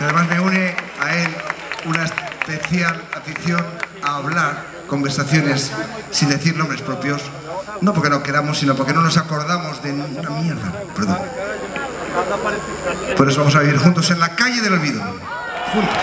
Además me une a él una especial afición a hablar conversaciones sin decir nombres propios, no porque no queramos, sino porque no nos acordamos de una mierda, perdón. Por eso vamos a vivir juntos en la calle del olvido. Juntos.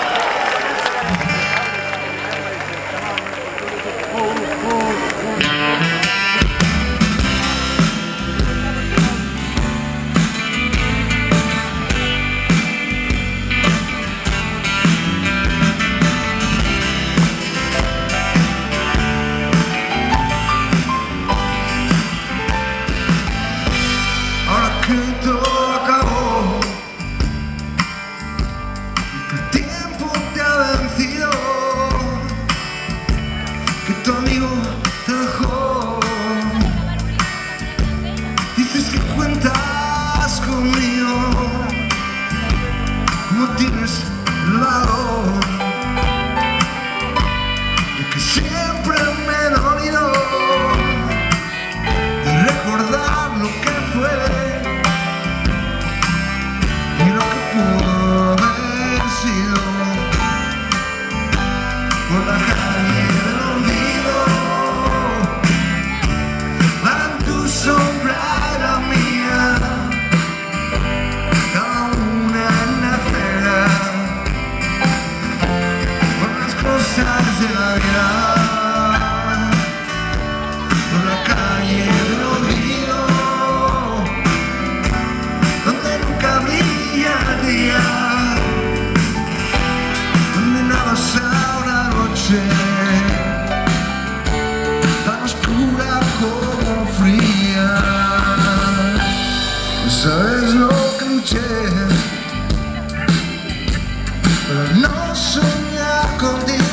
Tu amigo te dejó. Dices que cuentas conmigo, no tienes valor, de que siempre me he dolido de recordar lo que fue y lo que pudo haber sido por la calle del olvido. Sombra era mía, cada una en la acera, por las cosas de la vida, por la calle del olvido, donde nunca brilla el día, donde nada sea una noche tan oscura como fría. Sabes lo que luché para no soñar contigo.